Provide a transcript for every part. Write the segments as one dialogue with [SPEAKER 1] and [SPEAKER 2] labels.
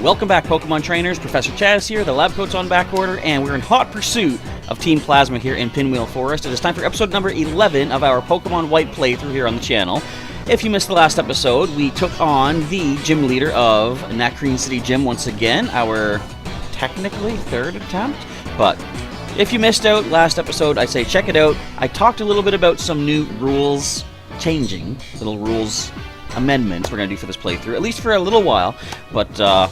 [SPEAKER 1] Welcome back, Pokemon Trainers. Professor Chaz here, the lab coat's on back order, and we're in hot pursuit of Team Plasma here in Pinwheel Forest. It is time for episode number 11 of our Pokemon White playthrough here on the channel. If you missed the last episode, we took on the gym leader of Nacrene City Gym once again, our technically third attempt, but if you missed out last episode, I say check it out. I talked a little bit about some new rules changing, little rules amendments we're going to do for this playthrough, at least for a little while, but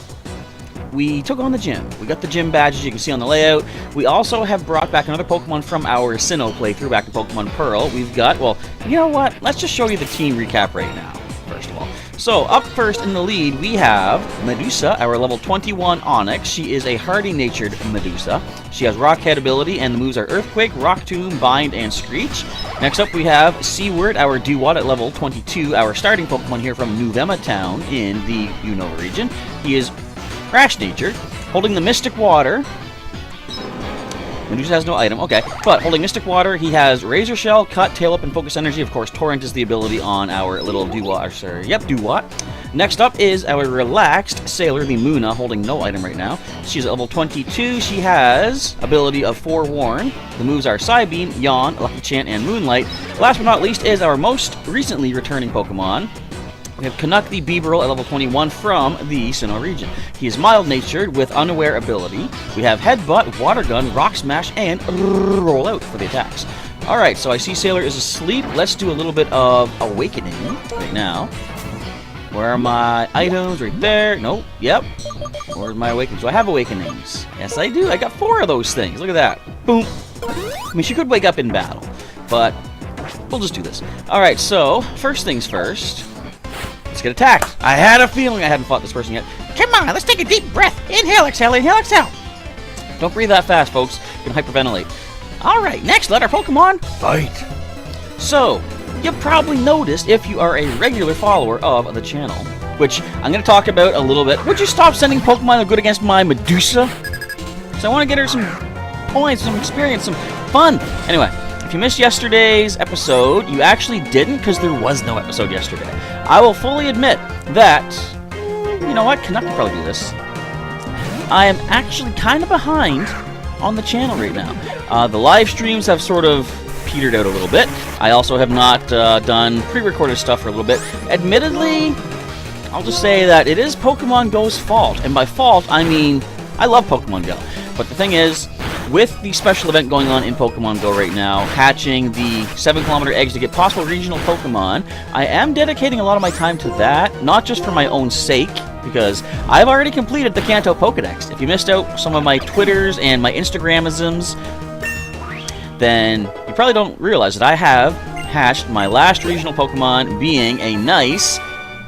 [SPEAKER 1] we took on the gym. We got the gym badges you can see on the layout. We also have brought back another Pokemon from our Sinnoh playthrough back to Pokemon Pearl. We've got, well, you know what? Let's just show you the team recap right now, first of all. So, up first in the lead, we have Medusa, our level 21 Onyx. She is a hardy-natured Medusa. She has Rock Head ability, and the moves are Earthquake, Rock Tomb, Bind, and Screech. Next up, we have Seaward, our Dewott at level 22, our starting Pokemon here from Nuvema Town in the Unova region. He is Crash-natured, holding the Mystic Water. Medusa has no item, okay. But holding Mystic Water, he has Razor Shell, Cut, Tail Up, and Focus Energy. Of course, Torrent is the ability on our little Dewott. Dewott. Next up is our Relaxed Sailor, the Muna, holding no item right now. She's at level 22. She has ability of Forewarn. The moves are Psybeam, Yawn, Lucky Chant, and Moonlight. Last but not least is our most recently returning Pokemon. We have Canuck the Beeberl at level 21 from the Sinnoh region. He is mild-natured with Unaware ability. We have Headbutt, Water Gun, Rock Smash, and Roll Out for the attacks. Alright, so I see Sailor is asleep. Let's do a little bit of Awakening right now. Where are my items? Right there. Nope. Yep. Where's my Awakenings? Do I have Awakenings? Yes, I do. I got 4 of those things. Look at that. Boom. I mean, she could wake up in battle, but we'll just do this. Alright, so first things first. Let's get attacked. I had a feeling I hadn't fought this person yet. Come on, let's take a deep breath. Inhale, exhale, inhale, exhale. Don't breathe that fast, folks. You can hyperventilate. Alright, next, let our Pokemon fight. So, you probably noticed if you are a regular follower of the channel, which I'm going to talk about a little bit. Would you stop sending Pokemon that are good against my Medusa? So I want to get her some points, some experience, some fun. Anyway, if you missed yesterday's episode, you actually didn't because there was no episode yesterday. I will fully admit that, you know what, Canuck can probably do this. I am actually kind of behind on the channel right now. The live streams have sort of petered out a little bit. I also have not done pre-recorded stuff for a little bit. Admittedly, I'll just say that it is Pokemon Go's fault. And by fault, I mean, I love Pokemon Go. But the thing is, with the special event going on in Pokemon Go right now, hatching the 7-kilometer eggs to get possible regional Pokemon, I am dedicating a lot of my time to that, not just for my own sake, because I've already completed the Kanto Pokedex. If you missed out some of my Twitters and my Instagramisms, then you probably don't realize that I have hatched my last regional Pokemon being a nice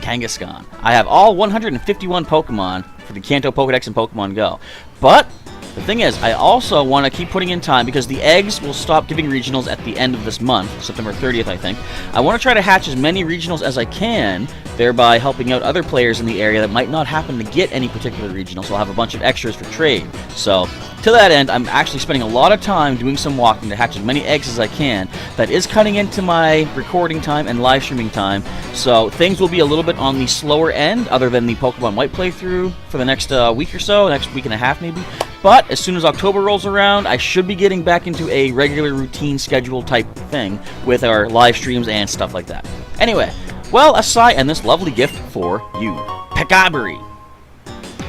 [SPEAKER 1] Kangaskhan. I have all 151 Pokemon for the Kanto Pokedex in Pokemon Go. But the thing is, I also want to keep putting in time because the eggs will stop giving regionals at the end of this month, September 30th, I think. I want to try to hatch as many regionals as I can, thereby helping out other players in the area that might not happen to get any particular regional, so I'll have a bunch of extras for trade. So, to that end, I'm actually spending a lot of time doing some walking to hatch as many eggs as I can. That is cutting into my recording time and live streaming time, so things will be a little bit on the slower end, other than the Pokemon White playthrough for the next week or so, next week and a half maybe. But as soon as October rolls around, I should be getting back into a regular routine schedule type thing with our live streams and stuff like that. Anyway, well, aside, and this lovely gift for you, Pecaberry.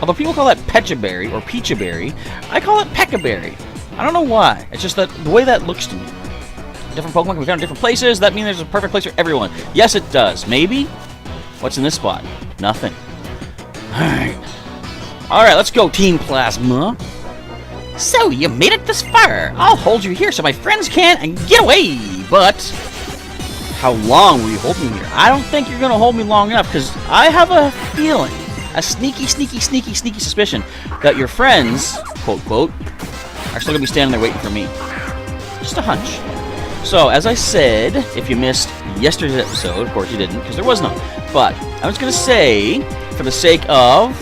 [SPEAKER 1] Although people call that Pechaberry or Peachaberry, I call it Pecaberry. I don't know why. It's just that the way that looks to me. Different Pokemon can be found in different places. That means there's a perfect place for everyone. Yes, it does. Maybe. What's in this spot? Nothing. Alright, let's go, Team Plasma. So, you made it this far. I'll hold you here so my friends can't get away. But how long will you hold me here? I don't think you're going to hold me long enough because I have a feeling, a sneaky suspicion that your friends, quote, quote, are still going to be standing there waiting for me. Just a hunch. So, as I said, if you missed yesterday's episode, of course you didn't because there was none. But I was going to say, for the sake of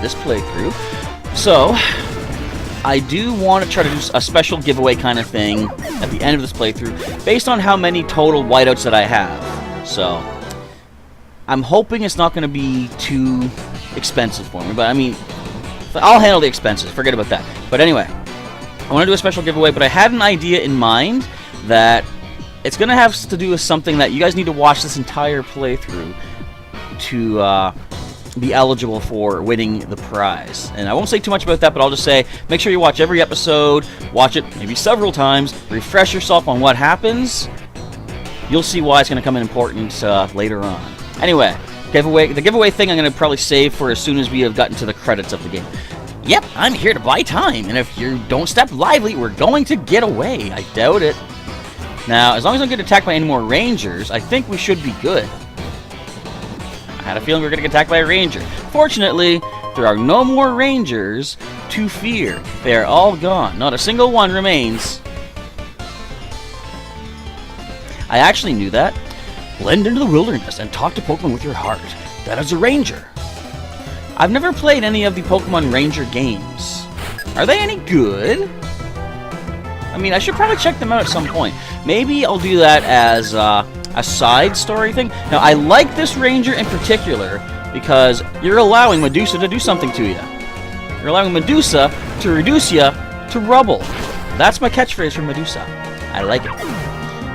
[SPEAKER 1] this playthrough, so I do want to try to do a special giveaway kind of thing at the end of this playthrough based on how many total whiteouts that I have. So I'm hoping it's not going to be too expensive for me. But I mean, I'll handle the expenses. Forget about that. But anyway, I want to do a special giveaway, but I had an idea in mind that it's going to have to do with something that you guys need to watch this entire playthrough to be eligible for winning the prize. And I won't say too much about that, but I'll just say make sure you watch every episode, watch it maybe several times, refresh yourself on what happens. You'll see why it's going to come in important later on. Anyway, the giveaway thing I'm going to probably save for as soon as we have gotten to the credits of the game. Yep, I'm here to buy time, and if you don't step lively, we're going to get away. I doubt it. Now, as long as I don't get attacked by any more rangers, I think we should be good. I had a feeling we were going to get attacked by a ranger. Fortunately, there are no more rangers to fear. They are all gone. Not a single one remains. I actually knew that. Blend into the wilderness and talk to Pokemon with your heart. That is a ranger. I've never played any of the Pokemon Ranger games. Are they any good? I mean, I should probably check them out at some point. Maybe I'll do that as a side story thing. Now, I like this ranger in particular because you're allowing Medusa to do something to you. You're allowing Medusa to reduce you to rubble. That's my catchphrase for Medusa. I like it.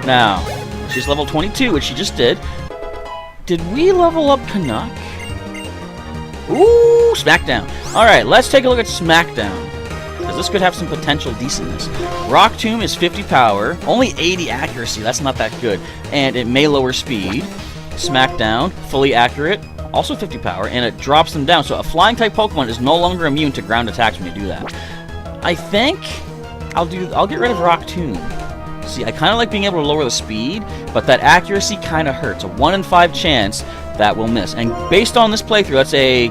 [SPEAKER 1] Now, she's level 22, which she just did. Did we level up Canuck? Ooh, Smackdown. Alright, let's take a look at Smackdown, because this could have some potential decentness. Rock Tomb is 50 power, only 80 accuracy, that's not that good, and it may lower speed. Smackdown, fully accurate, also 50 power, and it drops them down, so a flying type Pokemon is no longer immune to ground attacks when you do that. I think I'll get rid of Rock Tomb. See, I kind of like being able to lower the speed, but that accuracy kind of hurts. A 1 in 5 chance that we'll miss. And based on this playthrough, that's a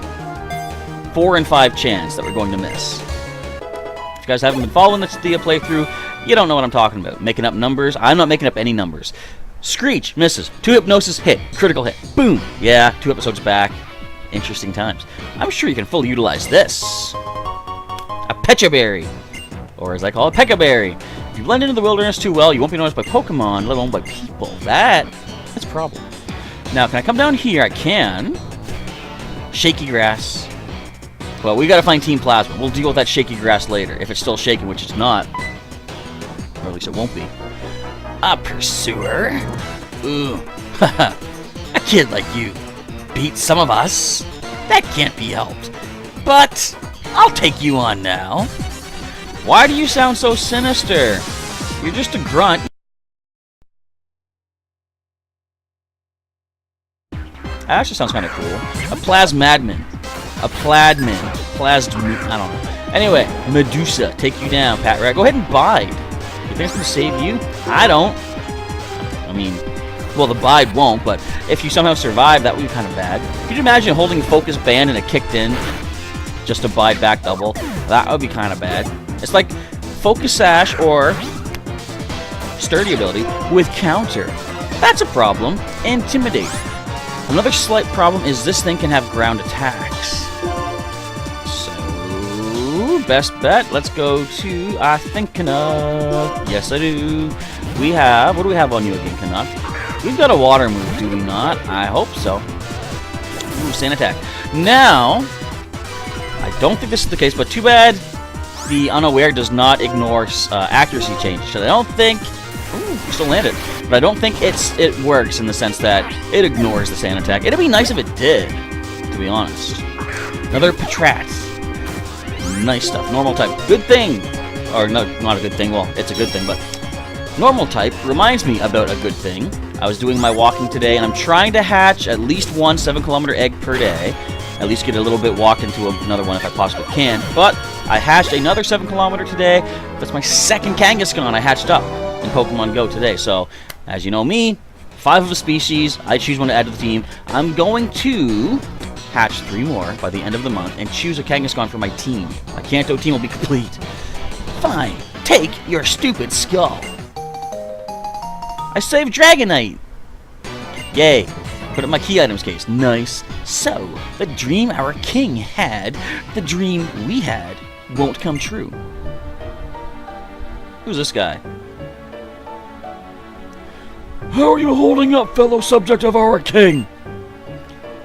[SPEAKER 1] 4 in 5 chance that we're going to miss. If you guys haven't been following the playthrough, you don't know what I'm talking about. Making up numbers. I'm not making up any numbers. Screech misses. 2 Hypnosis hit. Critical hit. Boom. Yeah, 2 episodes back. Interesting times. I'm sure you can fully utilize this. A Pecha Berry. Or as I call it, Pekka Berry. If you blend into the wilderness too well, you won't be noticed by Pokemon, let alone by people. That's a problem. Now, can I come down here? I can. Shaky grass. Well, we gotta find Team Plasma. We'll deal with that shaky grass later, if it's still shaking, which it's not. Or at least it won't be. A Pursuer? Ooh. Haha. A kid like you beat some of us? That can't be helped. But I'll take you on now. Why do you sound so sinister? You're just a grunt. That actually sounds kind of cool. A Plasmadman. A Pladman. I don't know. Anyway, Medusa, take you down, Pat Rat. Go ahead and bide. You think it's going to save you? I don't. I mean, well, the bide won't, but if you somehow survive, that would be kind of bad. Could you imagine holding Focus Band and it kicked in just to bide back double? That would be kind of bad. It's like Focus Sash or Sturdy ability with counter. That's a problem. Intimidate. Another slight problem is this thing can have ground attacks. So, best bet. Let's go to, I think, Canuck. Yes, I do. What do we have on you again, Canuck? We've got a water move, do we not? I hope so. Ooh, Sand Attack. Now, I don't think this is the case, but too bad. The Unaware does not ignore accuracy change, so I don't think. Ooh, we still landed, but I don't think it works in the sense that it ignores the Sand Attack. It'd be nice if it did, to be honest. Another Patrat. Nice stuff. Normal type. Good thing, or no, not a good thing. Well, it's a good thing, but normal type reminds me about a good thing. I was doing my walking today, and I'm trying to hatch at least one 7-kilometer egg per day. At least get a little bit walked into another one if I possibly can. But I hatched another 7-kilometer today. That's my second Kangaskhan I hatched up in Pokemon Go today. So, as you know me, 5 of a species. I choose one to add to the team. I'm going to hatch 3 more by the end of the month and choose a Kangaskhan for my team. My Kanto team will be complete. Fine. Take your stupid skull. I saved Dragonite. Yay. Put it in my key items case. Nice. So, the dream our king had, the dream we had, won't come true. Who's this guy? How are you holding up, fellow subject of our king?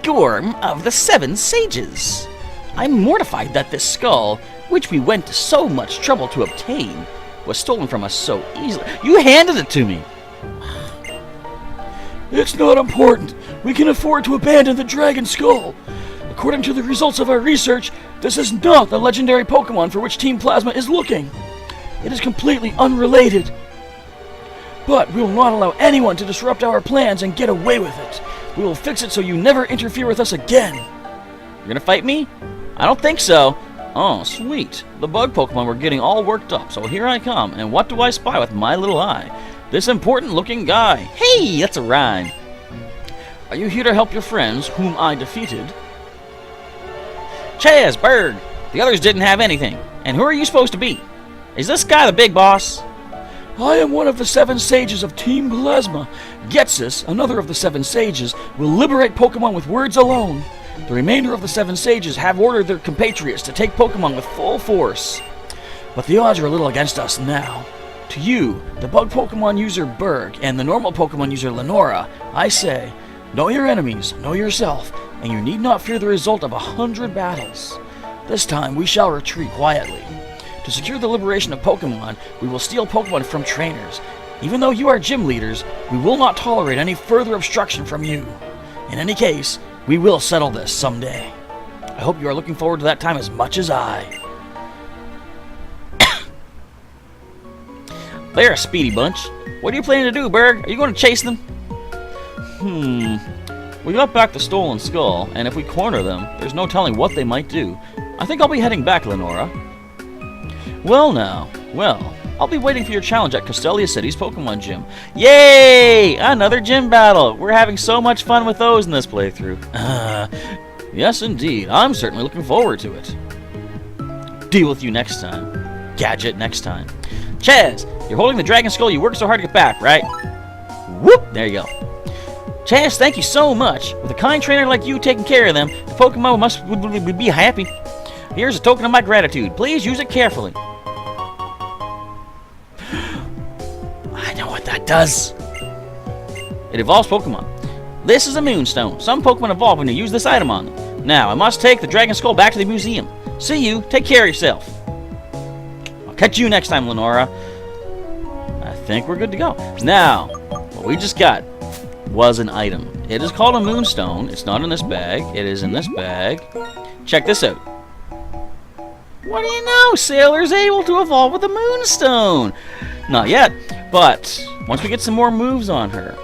[SPEAKER 1] Gorm of the Seven Sages. I'm mortified that this skull, which we went to so much trouble to obtain, was stolen from us so easily. You handed it to me.
[SPEAKER 2] It's not important. We can afford to abandon the dragon skull. According to the results of our research, this is not the legendary Pokemon for which Team Plasma is looking. It is completely unrelated. But we will not allow anyone to disrupt our plans and get away with it. We will fix it so you never interfere with us again.
[SPEAKER 1] You're gonna fight me? I don't think so. Oh, sweet. The bug Pokemon were getting all worked up, so here I come. And what do I spy with my little eye? This important-looking guy. Hey, that's a rhyme. Are you here to help your friends, whom I defeated? Chaz, Berg. The others didn't have anything. And who are you supposed to be? Is this guy the big boss?
[SPEAKER 2] I am one of the 7 sages of Team Plasma. Getsus, another of the 7 sages, will liberate Pokemon with words alone. The remainder of the 7 sages have ordered their compatriots to take Pokemon with full force. But the odds are a little against us now. To you, the bug Pokemon user Berg, and the normal Pokemon user Lenora, I say, know your enemies, know yourself, and you need not fear the result of 100 battles. This time we shall retreat quietly. To secure the liberation of Pokemon, we will steal Pokemon from trainers. Even though you are gym leaders, we will not tolerate any further obstruction from you. In any case, we will settle this someday. I hope you are looking forward to that time as much as I. They're a speedy bunch. What are you planning to do, Berg? Are you going to chase them? We got back the stolen skull, and if we corner them, there's no telling what they might do. I think I'll be heading back, Lenora. Well now, I'll be waiting for your challenge at Castelia City's Pokemon Gym. Yay! Another gym battle! We're having so much fun with those in this playthrough. Yes indeed, I'm certainly looking forward to it. Deal with you next time. Gadget next time. Chaz, you're holding the dragon skull you worked so hard to get back, right? Whoop! There you go. Chaz, thank you so much. With a kind trainer like you taking care of them, the Pokemon would be happy. Here's a token of my gratitude. Please use it carefully. I know what that does. It evolves Pokemon. This is a Moonstone. Some Pokemon evolve when you use this item on them. Now, I must take the Dragon Skull back to the museum. See you. Take care of yourself. I'll catch you next time, Lenora. I think we're good to go. Now, what we just got was an item. It is called a Moonstone. It's not in this bag. It is in this bag. Check this out. What do you know? Sailor's able to evolve with a Moonstone. Not yet, but once we get some more moves on her,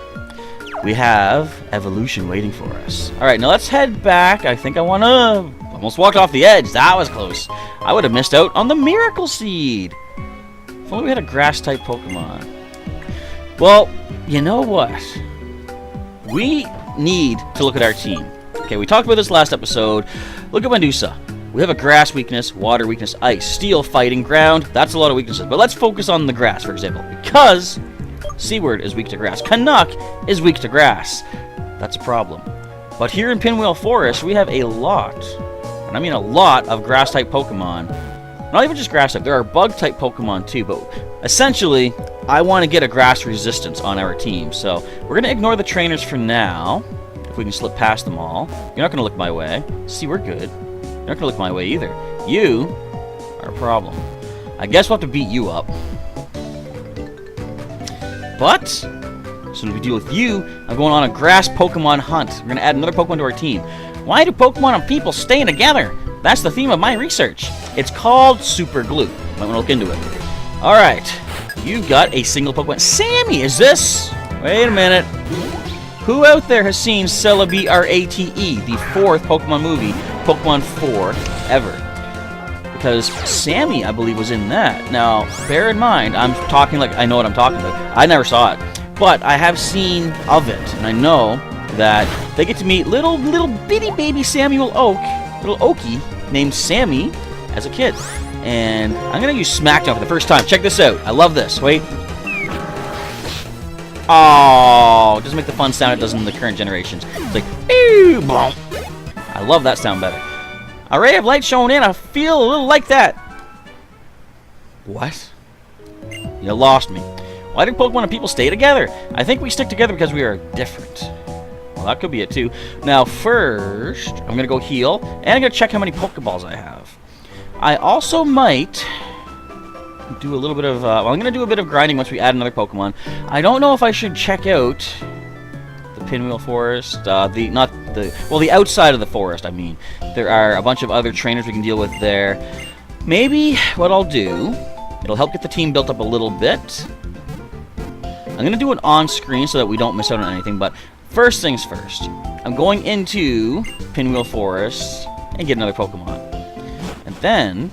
[SPEAKER 2] we have evolution waiting for us. Alright, now let's head back. I think I want to... Almost walked off the edge. That was close. I would have missed out on the Miracle Seed. If only we had a Grass-type Pokemon. Well, you know what? We need to look at our team. Okay, we talked about this last episode. Look at Medusa. We have a grass weakness, water weakness, ice, steel, fighting, ground. That's a lot of weaknesses. But let's focus on the grass, for example. Because Seaward is weak to grass. Canuck is weak to grass. That's a problem. But here in Pinwheel Forest, we have a lot, and I mean a lot, of grass-type Pokemon. Not even just grass-type. There are bug-type Pokemon too. But essentially, I want to get a grass resistance on our team. So we're going to ignore the trainers for now. If we can slip past them all. You're not going to look my way. See, we're good. You're not going to look my way either. You are a problem. I guess we'll have to beat you up. But, as soon as we deal with you, I'm going on a grass Pokemon hunt. We're going to add another Pokemon to our team. Why do Pokemon and people stay together? That's the theme of my research. It's called Super Glue. Might want to look into it. Alright. You've got a single Pokemon. Sammy, is this? Wait a minute. Who out there has seen Celebi Rate, the 4th Pokemon movie, Pokemon 4 ever? Because Sammy, I believe, was in that. Now, bear in mind, I'm talking like I know what I'm talking about. I never saw it. But I have seen of it, and I know that they get to meet little bitty baby Samuel Oak, little Okie, named Sammy, as a kid. And I'm going to use Smackdown for the first time. Check this out. I love this. Wait. Oh, it doesn't make the fun sound it does in the current generations. It's like, ew, boom. I love that sound better. A ray of light showing in. I feel a little like that. What? You lost me. Why do Pokemon and people stay together? I think we stick together because we are different.
[SPEAKER 1] Well, that could be it too. Now, first, I'm going to go heal, and I'm going to check how many Pokeballs I have. I also might do a little bit of... well, I'm going to do a bit of grinding once we add another Pokemon. I don't know if I should check out the Pinwheel Forest. The outside of the forest, I mean. There are a bunch of other trainers we can deal with there. Maybe what I'll do, it'll help get the team built up a little bit. I'm going to do it on screen so that we don't miss out on anything, but first things first. I'm going into Pinwheel Forest and get another Pokemon. And then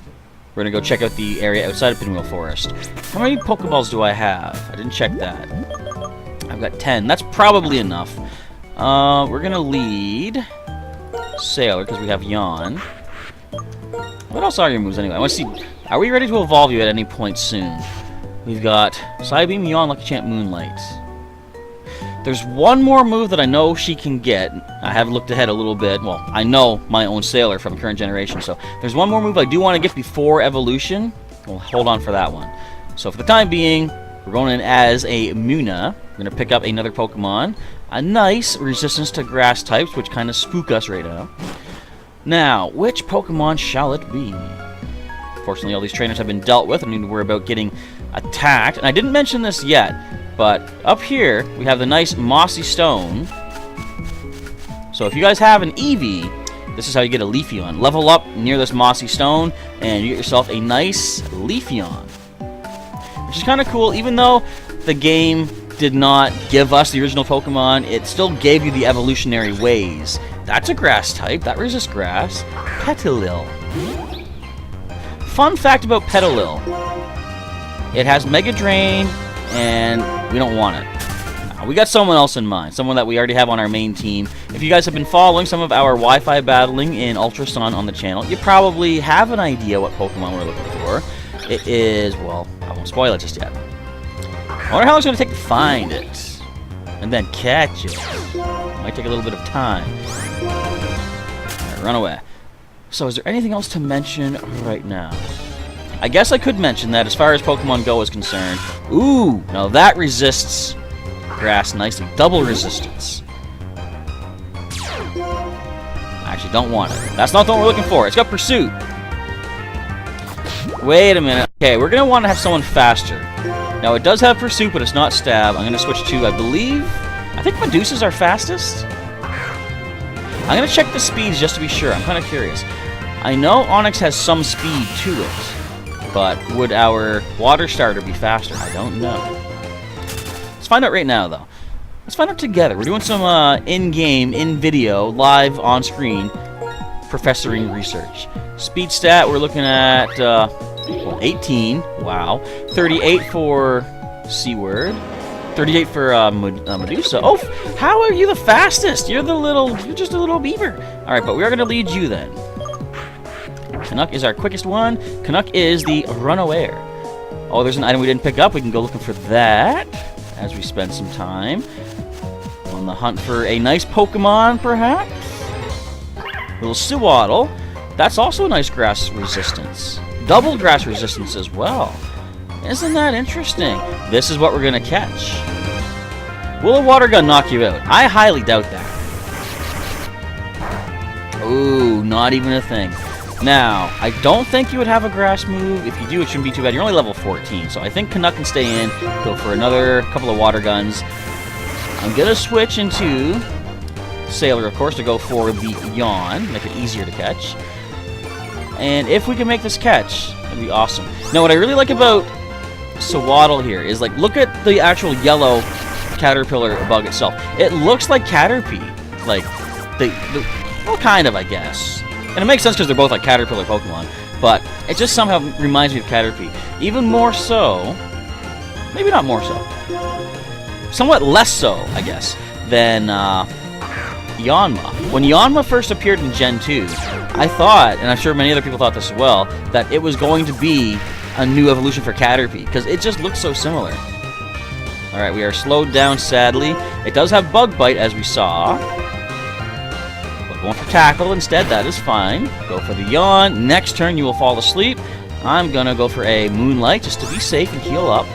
[SPEAKER 1] we're going to go check out the area outside of Pinwheel Forest. How many Pokeballs do I have? I didn't check that. I've got 10. That's probably enough. We're going to lead Sailor because we have Yawn. What else are your moves anyway? I want to see... Are we ready to evolve you at any point soon? We've got Psybeam, Yawn, Lucky Champ, Moonlight. There's one more move that I know she can get. I have looked ahead a little bit. Well, I know my own Sailor from current generation, so there's one more move I do want to get before evolution. We'll hold on for that one. So for the time being, we're going in as a Munna. We're going to pick up another Pokemon. A nice resistance to grass types, which kind of spook us right now. Now, which Pokemon shall it be? Fortunately, all these trainers have been dealt with. I don't need to worry about getting attacked. And I didn't mention this yet, but up here, we have the nice Mossy Stone. So if you guys have an Eevee, this is how you get a Leafeon. Level up near this Mossy Stone, and you get yourself a nice Leafeon. Which is kind of cool. Even though the game did not give us the original Pokemon, it still gave you the evolutionary ways. That's a grass type. That resists grass. Petilil. Fun fact about Petilil. It has Mega Drain, and we don't want it. We got someone else in mind. Someone that we already have on our main team. If you guys have been following some of our Wi-Fi battling in Ultra Sun on the channel, you probably have an idea what Pokemon we're looking for. It is, well, I won't spoil it just yet. I wonder how long it's going to take to find it. And then catch it. Might take a little bit of time. Alright, run away. So is there anything else to mention right now? I guess I could mention that as far as Pokemon Go is concerned. Ooh, now that resists grass nicely. Double resistance. I actually don't want it. That's not what we're looking for. It's got Pursuit. Wait a minute. Okay, we're going to want to have someone faster. Now, it does have Pursuit, but it's not Stab. I'm going to switch to, I think Medusas are fastest. I'm going to check the speeds just to be sure. I'm kind of curious. I know Onix has some speed to it, but would our Water Starter be faster? I don't know. Let's find out right now, though. Let's find out together. We're doing some in-game, in-video, live on-screen professoring research. Speed stat, we're looking at, well, 18. Wow. 38 for Seaward. 38 for Medusa. Oh, how are you the fastest? You're just a little beaver. All right, but we are going to lead you then. Canuck is our quickest one. Canuck is the Runaway. Oh, there's an item we didn't pick up. We can go looking for that as we spend some time on the hunt for a nice Pokemon, perhaps. Little Sewaddle. That's also a nice grass resistance. Double grass resistance as well. Isn't that interesting? This is what we're going to catch. Will a water gun knock you out? I highly doubt that. Ooh, not even a thing. Now, I don't think you would have a grass move. If you do, it shouldn't be too bad. You're only level 14, so I think Canuck can stay in. Go for another couple of water guns. I'm going to switch into Sailor, of course, to go for the Yawn. Make it easier to catch. And if we can make this catch, it'd be awesome. Now, what I really like about Sewaddle here is, like, look at the actual yellow caterpillar bug itself. It looks like Caterpie. Like, well, kind of, I guess. And it makes sense because they're both like caterpillar Pokemon. But it just somehow reminds me of Caterpie. Even more so, maybe not more so, somewhat less so, I guess, than Yanma. When Yanma first appeared in Gen 2, I thought, and I'm sure many other people thought this as well, that it was going to be a new evolution for Caterpie, because it just looks so similar. Alright, we are slowed down, sadly. It does have Bug Bite, as we saw. But going for Tackle instead, that is fine. Go for the Yawn. Next turn, you will fall asleep. I'm gonna go for a Moonlight, just to be safe and heal up.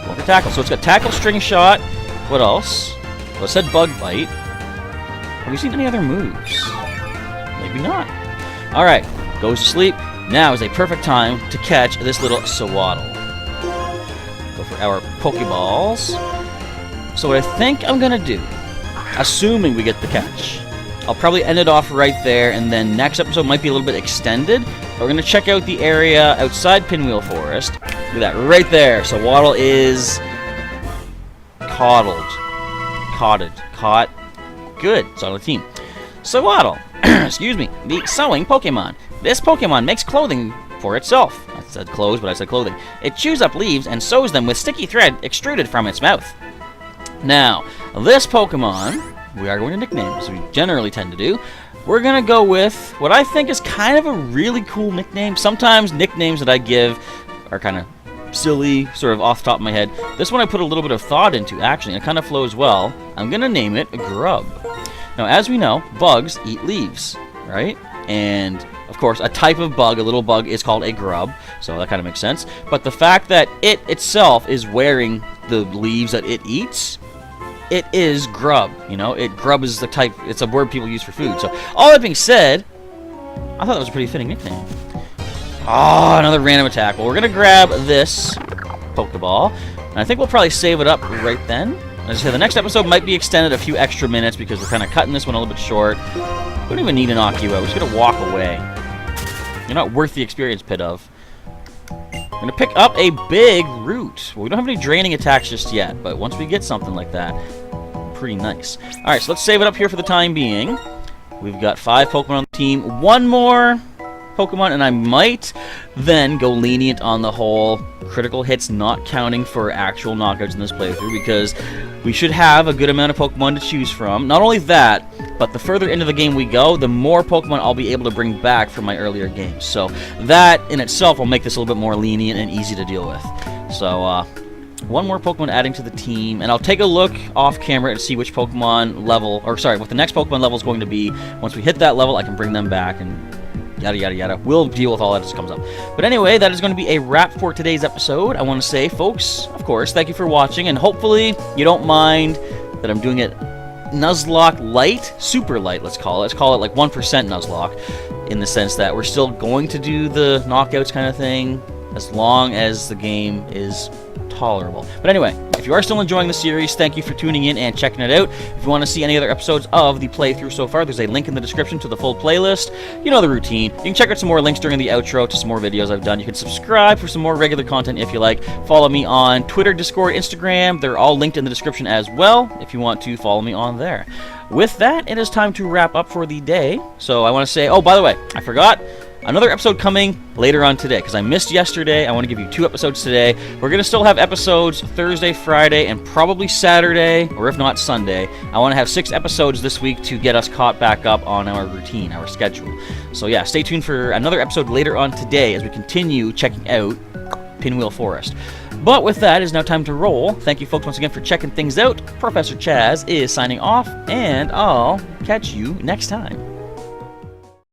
[SPEAKER 1] Go for Tackle. So it's got Tackle, String Shot. What else? So it said Bug Bite. Have we seen any other moves? Maybe not. Alright, goes to sleep. Now is a perfect time to catch this little Sewaddle. Go for our Pokeballs. So what I think I'm going to do, assuming we get the catch, I'll probably end it off right there, and then next episode might be a little bit extended. We're going to check out the area outside Pinwheel Forest. Look at that, right there. So Waddle is coddled. Caught. Good, it's on the team. So Waddle, excuse me, the sewing Pokemon. This Pokemon makes clothing for itself. I said clothes, but I said clothing. It chews up leaves and sews them with sticky thread extruded from its mouth. Now, this Pokemon, we are going to nickname, as we generally tend to do. We're going to go with what I think is kind of a really cool nickname. Sometimes nicknames that I give are kind of silly, sort of off the top of my head. This one I put a little bit of thought into, actually, and it kind of flows well. I'm going to name it Grub. Now, as we know, bugs eat leaves, right? And, of course, a type of bug, a little bug, is called a grub, so that kind of makes sense. But the fact that it itself is wearing the leaves that it eats, it is grub, you know? Grub is the type, it's a word people use for food. So, all that being said, I thought that was a pretty fitting nickname. Oh, another random attack. Well, we're going to grab this Pokeball, and I think we'll probably save it up right then. As I say, the next episode might be extended a few extra minutes because we're kind of cutting this one a little bit short. We don't even need to knock you out. We're just going to walk away. You're not worth the experience, Pit of. We're going to pick up a big root. Well, we don't have any draining attacks just yet, but once we get something like that, pretty nice. Alright, so let's save it up here for the time being. We've got 5 Pokemon on the team. One more Pokemon, and I might then go lenient on the whole critical hits not counting for actual knockouts in this playthrough, because we should have a good amount of Pokemon to choose from. Not only that, but the further into the game we go, the more Pokemon I'll be able to bring back from my earlier games. So that in itself will make this a little bit more lenient and easy to deal with. So one more Pokemon adding to the team, and I'll take a look off camera and see which Pokemon level, or sorry, what the next Pokemon level is going to be. Once we hit that level, I can bring them back and yada yada yada. We'll deal with all that as it comes up. But anyway, that is going to be a wrap for today's episode. I want to say, folks, of course, thank you for watching, and hopefully you don't mind that I'm doing it Nuzlocke light, super light, let's call it. Let's call it like 1% Nuzlocke, in the sense that we're still going to do the knockouts kind of thing as long as the game is tolerable. But anyway, if you are still enjoying the series, thank you for tuning in and checking it out. If you want to see any other episodes of the playthrough so far, there's a link in the description to the full playlist. You know the routine. You can check out some more links during the outro to some more videos I've done. You can subscribe for some more regular content if you like. Follow me on Twitter, Discord, Instagram. They're all linked in the description as well if you want to follow me on there. With that, it is time to wrap up for the day. So I want to say, oh, by the way, I forgot. Another episode coming later on today, because I missed yesterday. I want to give you 2 episodes today. We're going to still have episodes Thursday, Friday, and probably Saturday, or if not Sunday. I want to have 6 episodes this week to get us caught back up on our routine, our schedule. So yeah, stay tuned for another episode later on today as we continue checking out Pinwheel Forest. But with that, it is now time to roll. Thank you folks once again for checking things out. Professor Chaz is signing off, and I'll catch you next time.